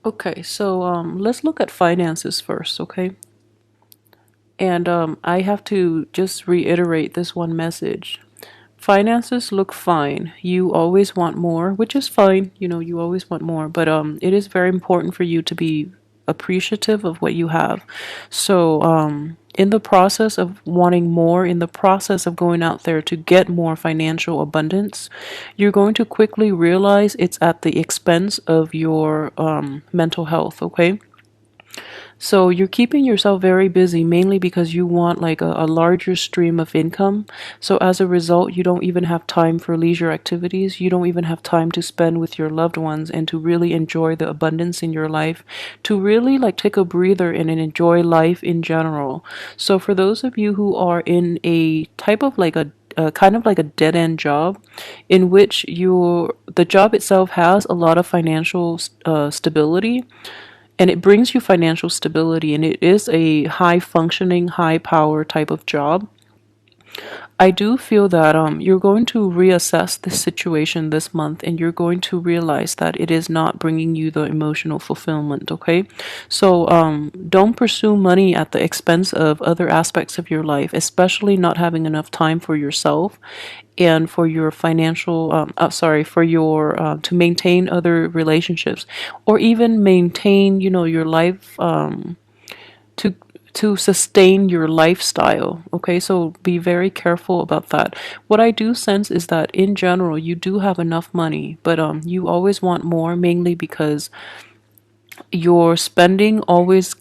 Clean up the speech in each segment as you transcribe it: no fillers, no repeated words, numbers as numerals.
Okay, so let's look at finances first, okay? And I have to just reiterate this one message. Finances look fine. You always want more, which is fine. You know, you always want more, but it is very important for you to be appreciative of what you have. So, in the process of wanting more, in the process of going out there to get more financial abundance, you're going to quickly realize it's at the expense of your mental health, okay? So you're keeping yourself very busy mainly because you want like a larger stream of income. So as a result, you don't even have time for leisure activities. You don't even have time to spend with your loved ones and to really enjoy the abundance in your life, to really like take a breather and enjoy life in general. So for those of you who are in a type of like a kind of like a dead end job in which the job itself has a lot of financial stability, and it brings you financial stability, and it is a high functioning, high power type of job. I do feel that you're going to reassess this situation this month, and you're going to realize that it is not bringing you the emotional fulfillment, okay? So don't pursue money at the expense of other aspects of your life, especially not having enough time for yourself and for your financial, sorry, for your, to maintain other relationships, or even maintain, you know, your life, to sustain your lifestyle. Okay, so be very careful about that. What I do sense is that in general you do have enough money, but you always want more, mainly because your spending always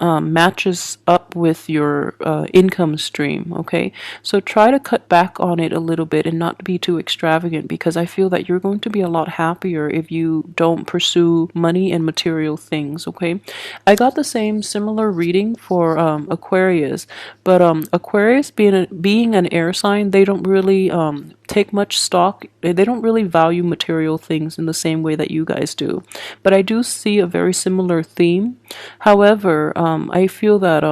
matches up with your income stream. Okay, so try to cut back on it a little bit and not be too extravagant, because I feel that you're going to be a lot happier if you don't pursue money and material things. Okay, I got the same similar reading for Aquarius, but Aquarius being an air sign, they don't really take much stock. They don't really value material things in the same way that you guys do. But I do see a very similar theme. However, I feel that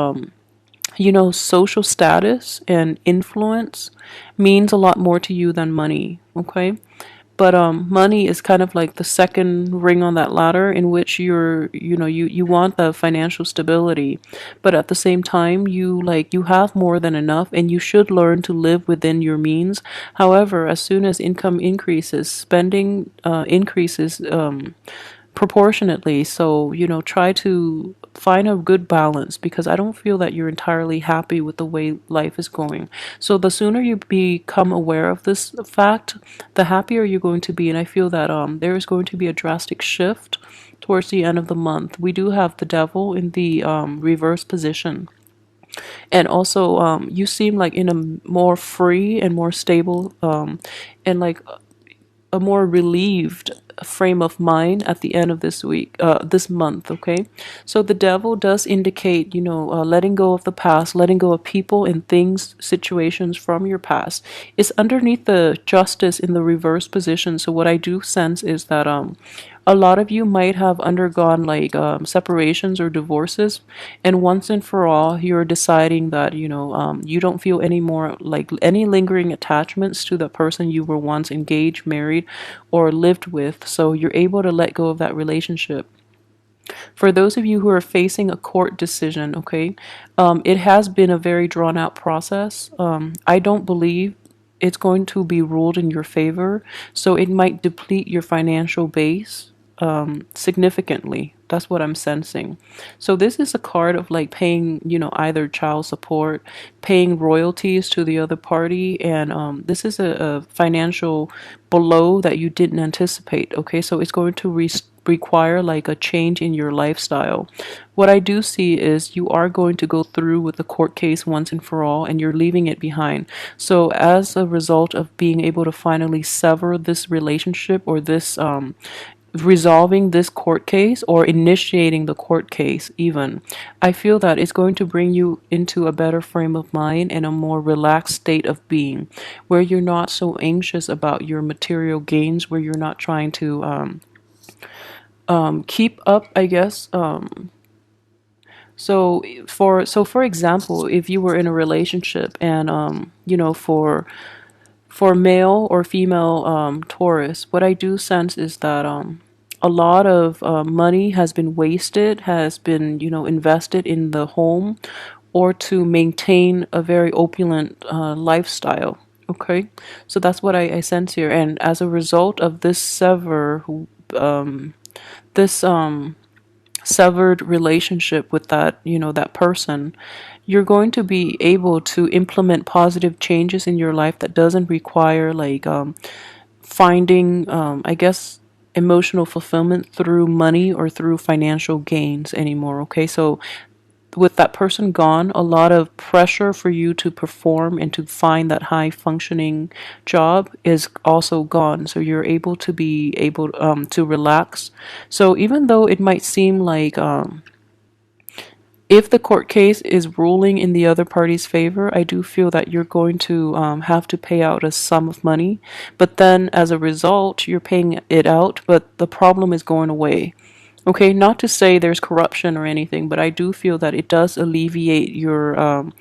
you know, social status and influence means a lot more to you than money. Okay, but money is kind of like the second ring on that ladder, in which you know, you want the financial stability, but at the same time you have more than enough, and you should learn to live within your means. However, as soon as income increases, spending increases proportionately. So, you know, try to find a good balance, because I don't feel that you're entirely happy with the way life is going. So, the sooner you become aware of this fact, the happier you're going to be. And I feel that there is going to be a drastic shift towards the end of the month. We do have the devil in the reverse position. And also, you seem like in a more free and more stable, and like a more relieved frame of mind at the end of this month. Okay, so the devil does indicate, you know, letting go of the past, letting go of people and things, situations from your past. It's underneath the justice in the reverse position. So what I do sense is that a lot of you might have undergone like separations or divorces, and once and for all you're deciding that, you know, you don't feel any more like any lingering attachments to the person you were once engaged, married, or lived with, so you're able to let go of that relationship. For those of you who are facing a court decision, okay, it has been a very drawn out process. I don't believe it's going to be ruled in your favor, so it might deplete your financial base significantly. That's what I'm sensing. So this is a card of like paying, you know, either child support, paying royalties to the other party, and this is a financial blow that you didn't anticipate. Okay, so it's going to require like a change in your lifestyle. What I do see is you are going to go through with the court case once and for all, and you're leaving it behind. So as a result of being able to finally sever this relationship, or this resolving this court case, or initiating the court case even, I feel that it's going to bring you into a better frame of mind and a more relaxed state of being, where you're not so anxious about your material gains, where you're not trying to keep up, I guess. For example, if you were in a relationship, and you know, for male or female Taurus, what I do sense is that a lot of money has been wasted, has been, invested in the home or to maintain a very opulent lifestyle. Okay, so that's what I sense here. And as a result of this severed relationship with that person, you're going to be able to implement positive changes in your life that doesn't require like finding, I guess, emotional fulfillment through money or through financial gains anymore. Okay, so with that person gone, a lot of pressure for you to perform and to find that high functioning job is also gone. So you're able to be able to relax. So even though it might seem like if the court case is ruling in the other party's favor, I do feel that you're going to have to pay out a sum of money. But then as a result, you're paying it out, but the problem is going away. Okay, not to say there's corruption or anything, but I do feel that it does alleviate your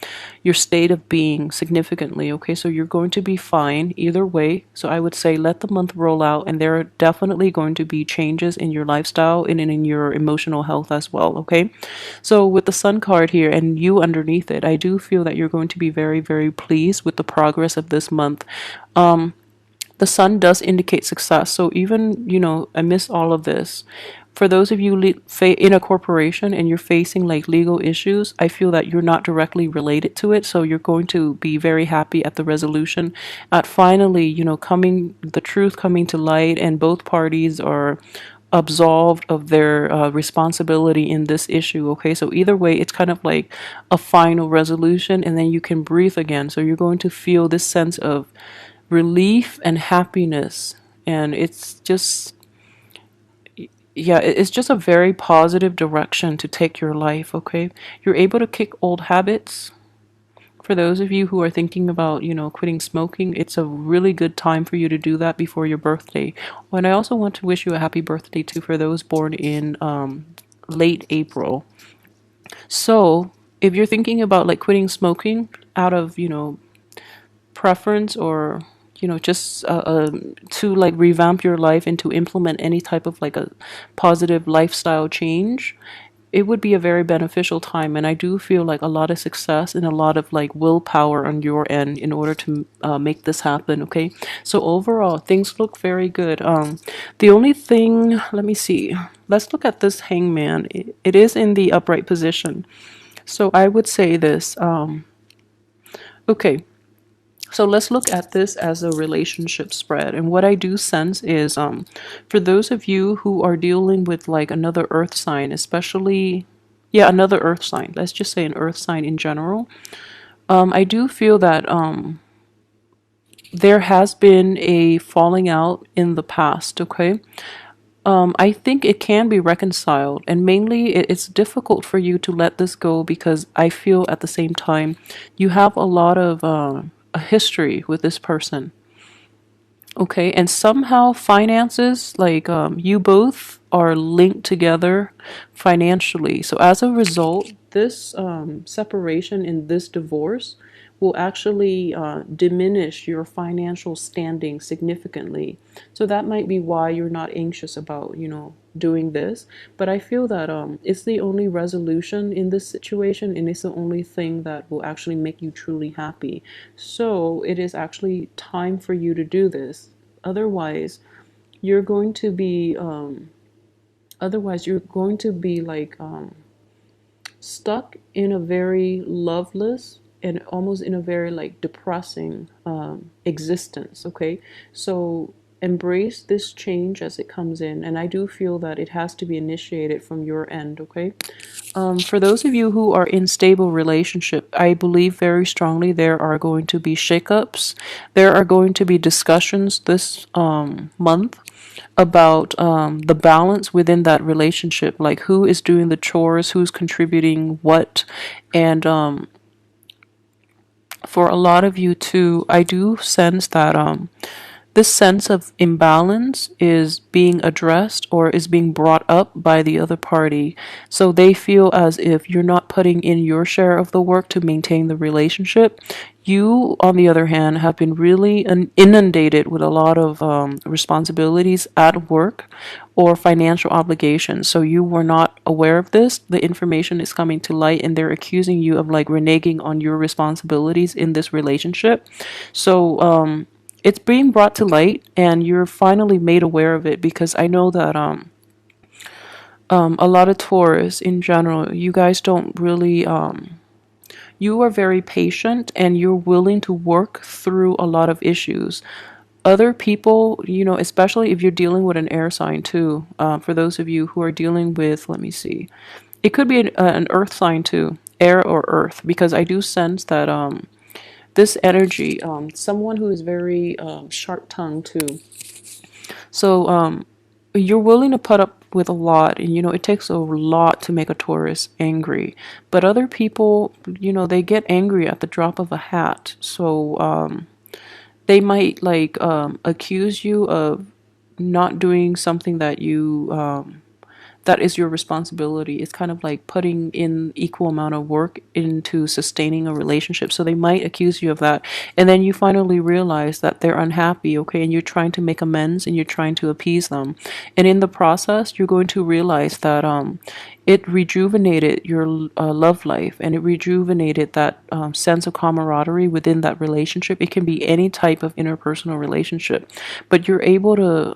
state of being significantly. Okay, so you're going to be fine either way. So I would say let the month roll out, and there are definitely going to be changes in your lifestyle and in your emotional health as well. Okay, so with the Sun card here and you underneath it, I do feel that you're going to be very, very pleased with the progress of this month. The sun does indicate success. So even, amidst all of this, for those of you in a corporation and you're facing like legal issues, I feel that you're not directly related to it. So you're going to be very happy at the resolution, at finally, the truth coming to light, and both parties are absolved of their responsibility in this issue. Okay, so either way, it's kind of like a final resolution, and then you can breathe again. So you're going to feel this sense of relief and happiness, and it's just, yeah, it's just a very positive direction to take your life. Okay, you're able to kick old habits. For those of you who are thinking about, quitting smoking, it's a really good time for you to do that before your birthday. And I also want to wish you a happy birthday too for those born in late April. So if you're thinking about like quitting smoking out of, preference, or just to like revamp your life and to implement any type of like a positive lifestyle change, it would be a very beneficial time. And I do feel like a lot of success and a lot of like willpower on your end in order to make this happen. Okay, so overall things look very good. The only thing, let me see, let's look at this Hangman. It is in the upright position, so I would say this. Okay, so let's look at this as a relationship spread. And what I do sense is for those of you who are dealing with like another earth sign, especially, yeah, another earth sign, let's just say an earth sign in general, I do feel that there has been a falling out in the past. Okay, I think it can be reconciled, and mainly it's difficult for you to let this go because I feel at the same time you have a lot of a history with this person. Okay, and somehow finances, like you both are linked together financially. So as a result, this separation in this divorce will actually diminish your financial standing significantly. So that might be why you're not anxious about, doing this. But I feel that it's the only resolution in this situation, and it's the only thing that will actually make you truly happy. So it is actually time for you to do this. Otherwise, you're going to be like stuck in a very loveless and almost in a very like depressing existence. Okay, so embrace this change as it comes in, and I do feel that it has to be initiated from your end. Okay, for those of you who are in stable relationship, I believe very strongly there are going to be shakeups. There are going to be discussions this month about the balance within that relationship, like who is doing the chores, who's contributing what, and for a lot of you too, I do sense that this sense of imbalance is being addressed or is being brought up by the other party. So they feel as if you're not putting in your share of the work to maintain the relationship. You, on the other hand, have been really inundated with a lot of responsibilities at work or financial obligations. So you were not aware of this. The information is coming to light, and they're accusing you of like reneging on your responsibilities in this relationship. So, it's being brought to light, and you're finally made aware of it because I know that a lot of Taurus in general, you guys don't really you are very patient and you're willing to work through a lot of issues. Other people, especially if you're dealing with an air sign too, for those of you who are dealing with, let me see, it could be an earth sign too, air or earth, because I do sense that this energy, someone who is very sharp tongued too. So you're willing to put up with a lot, and it takes a lot to make a Taurus angry. But other people, they get angry at the drop of a hat. So they might like accuse you of not doing something that is your responsibility. It's kind of like putting in equal amount of work into sustaining a relationship. So they might accuse you of that. And then you finally realize that they're unhappy, okay? And you're trying to make amends and you're trying to appease them. And in the process, you're going to realize that it rejuvenated your love life, and it rejuvenated that sense of camaraderie within that relationship. It can be any type of interpersonal relationship, but you're able to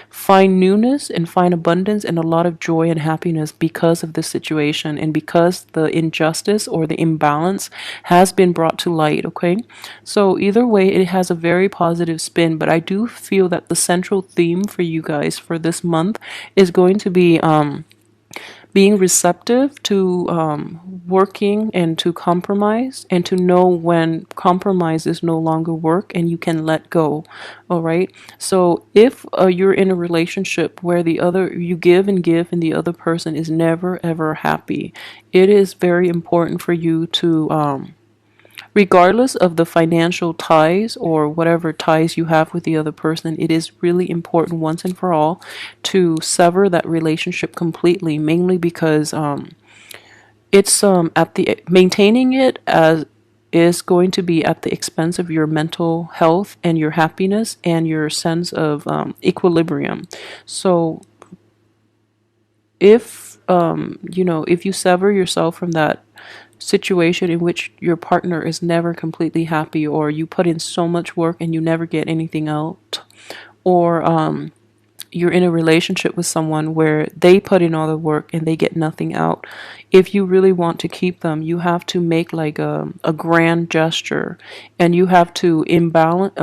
find newness and find abundance and a lot of joy and happiness because of this situation and because the injustice or the imbalance has been brought to light, okay? So either way, it has a very positive spin, but I do feel that the central theme for you guys for this month is going to be being receptive to working and to compromise, and to know when compromise is no longer work and you can let go. All right. So if you're in a relationship where you give and give and the other person is never ever happy, it is very important for you to regardless of the financial ties or whatever ties you have with the other person, it is really important once and for all to sever that relationship completely, mainly because it's at the maintaining it as is going to be at the expense of your mental health and your happiness and your sense of equilibrium. So if you sever yourself from that situation in which your partner is never completely happy, or you put in so much work and you never get anything out, or you're in a relationship with someone where they put in all the work and they get nothing out. If you really want to keep them, you have to make like a grand gesture, and you have to imbalance.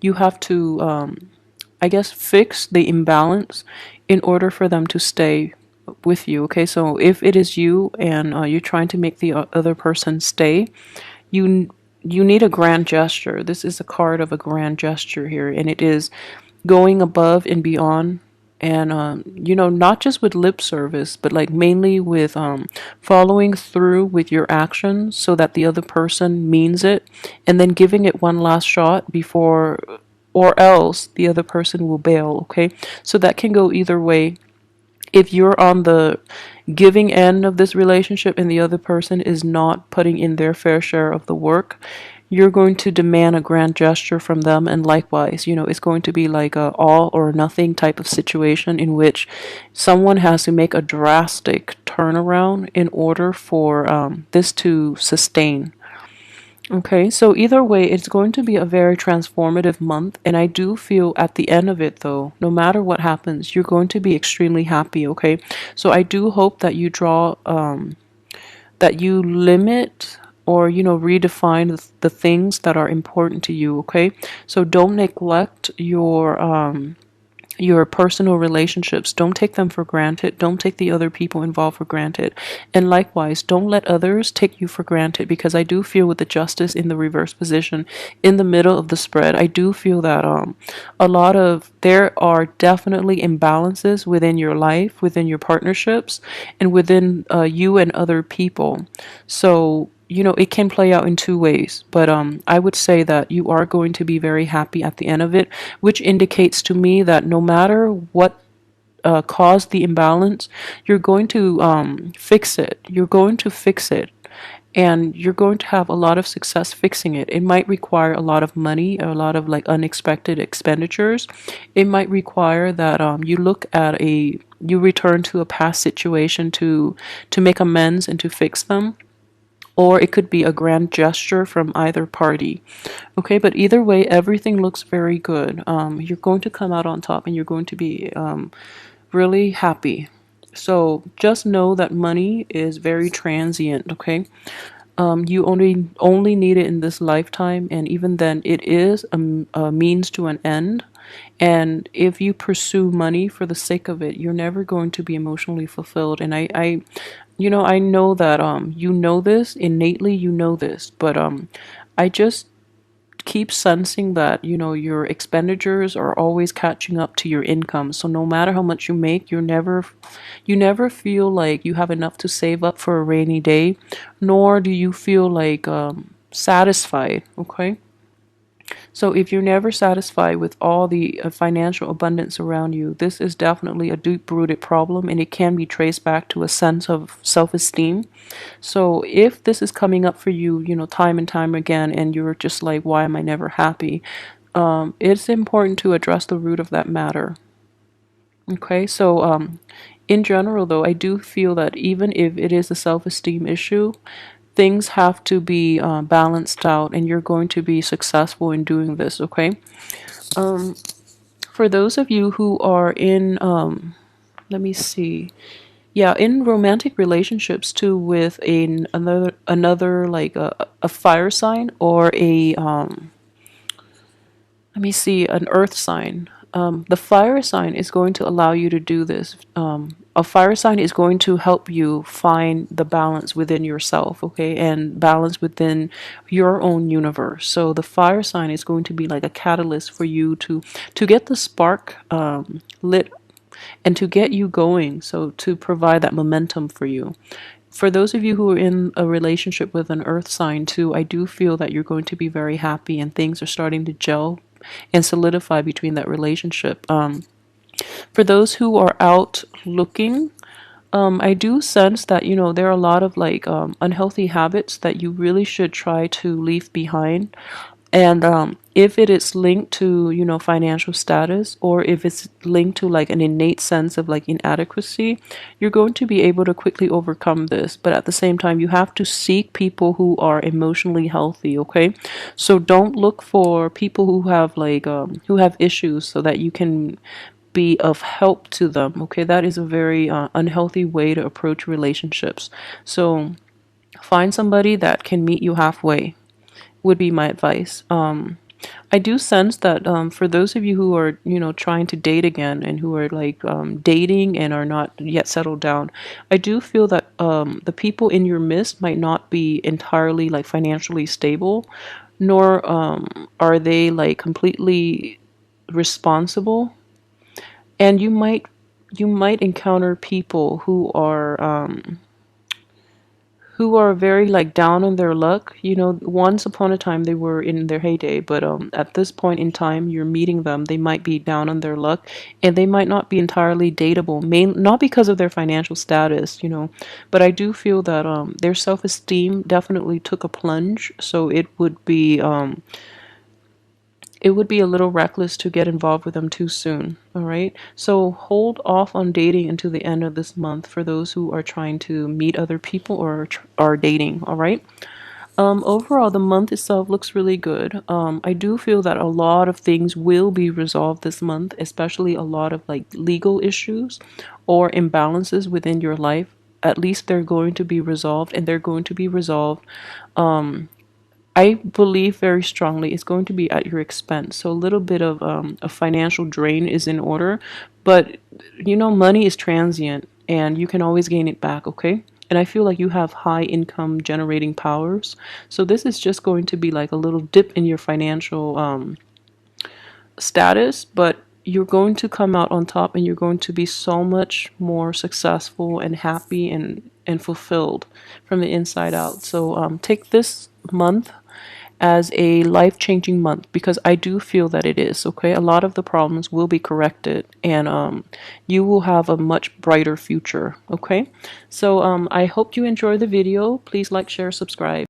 You have to, I guess, fix the imbalance in order for them to stay with you. Okay, so if it is you and you're trying to make the other person stay, you need a grand gesture. This is a card of a grand gesture here, and it is going above and beyond, and not just with lip service, but like mainly with following through with your actions so that the other person means it, and then giving it one last shot before, or else the other person will bail. Okay, so that can go either way. If you're on the giving end of this relationship and the other person is not putting in their fair share of the work, you're going to demand a grand gesture from them. And likewise, it's going to be like a all or nothing type of situation in which someone has to make a drastic turnaround in order for this to sustain. Okay, so either way, it's going to be a very transformative month, and I do feel at the end of it, though, no matter what happens, you're going to be extremely happy, okay? So I do hope that you that you limit or, redefine the things that are important to you, okay? So don't neglect your personal relationships. Don't take them for granted. Don't take the other people involved for granted. And likewise, don't let others take you for granted, because I do feel with the justice in the reverse position in the middle of the spread, I do feel that there are definitely imbalances within your life, within your partnerships, and within you and other people. So it can play out in two ways, but I would say that you are going to be very happy at the end of it, which indicates to me that no matter what caused the imbalance, you're going to fix it. You're going to fix it. And you're going to have a lot of success fixing it. It might require a lot of money, a lot of like unexpected expenditures. It might require that you return to a past situation to make amends and to fix them, or it could be a grand gesture from either party. Okay, but either way, everything looks very good. You're going to come out on top, and you're going to be really happy. So just know that money is very transient. Okay, you only need it in this lifetime, and even then, it is a means to an end. And if you pursue money for the sake of it, you're never going to be emotionally fulfilled. And I know that you know this innately, you know this, but I just keep sensing that your expenditures are always catching up to your income. So no matter how much you make, you never feel like you have enough to save up for a rainy day, nor do you feel like satisfied. Okay, so if you're never satisfied with all the financial abundance around you, this is definitely a deep-rooted problem, and it can be traced back to a sense of self-esteem. So if this is coming up for you, time and time again, and you're just like, why am I never happy? It's important to address the root of that matter. Okay, so in general, though, I do feel that even if it is a self-esteem issue, things have to be balanced out, and you're going to be successful in doing this. Okay, for those of you who are in, let me see, yeah, in romantic relationships too, with another like a fire sign, or a let me see, an earth sign. The fire sign is going to allow you to do this. A fire sign is going to help you find the balance within yourself, okay, and balance within your own universe. So the fire sign is going to be like a catalyst for you to get the spark lit, and to get you going. So to provide that momentum for you. For those of you who are in a relationship with an earth sign too, I do feel that you're going to be very happy, and things are starting to gel and solidify between that relationship. For those who are out looking, I do sense that there are a lot of like unhealthy habits that you really should try to leave behind. And if it is linked to financial status, or if it's linked to like an innate sense of like inadequacy, you're going to be able to quickly overcome this. But at the same time, you have to seek people who are emotionally healthy. Okay, so don't look for people who have issues, so that you can be of help to them. Okay, that is a very unhealthy way to approach relationships. So find somebody that can meet you halfway, would be my advice. I do sense that for those of you who are, trying to date again, and who are like dating and are not yet settled down, I do feel that the people in your midst might not be entirely like financially stable, nor are they like completely responsible. And you might encounter people who are very like down on their luck. Once upon a time they were in their heyday, but at this point in time you're meeting them, they might be down on their luck, and they might not be entirely dateable, not because of their financial status, but I do feel that their self-esteem definitely took a plunge. So it would be a little reckless to get involved with them too soon. All right. So hold off on dating until the end of this month, for those who are trying to meet other people, or are dating. All right. Overall, the month itself looks really good. I do feel that a lot of things will be resolved this month, especially a lot of like legal issues or imbalances within your life. At least they're going to be resolved, and they're going to be resolved, I believe very strongly, it's going to be at your expense. So a little bit of a financial drain is in order, but money is transient, and you can always gain it back. Okay. And I feel like you have high income generating powers. So this is just going to be like a little dip in your financial status, but you're going to come out on top, and you're going to be so much more successful and happy, and and fulfilled from the inside out. So take this month as a life-changing month, because I do feel that it is. Okay, a lot of the problems will be corrected, and you will have a much brighter future. Okay, so I hope you enjoy the video. Please like, share, subscribe.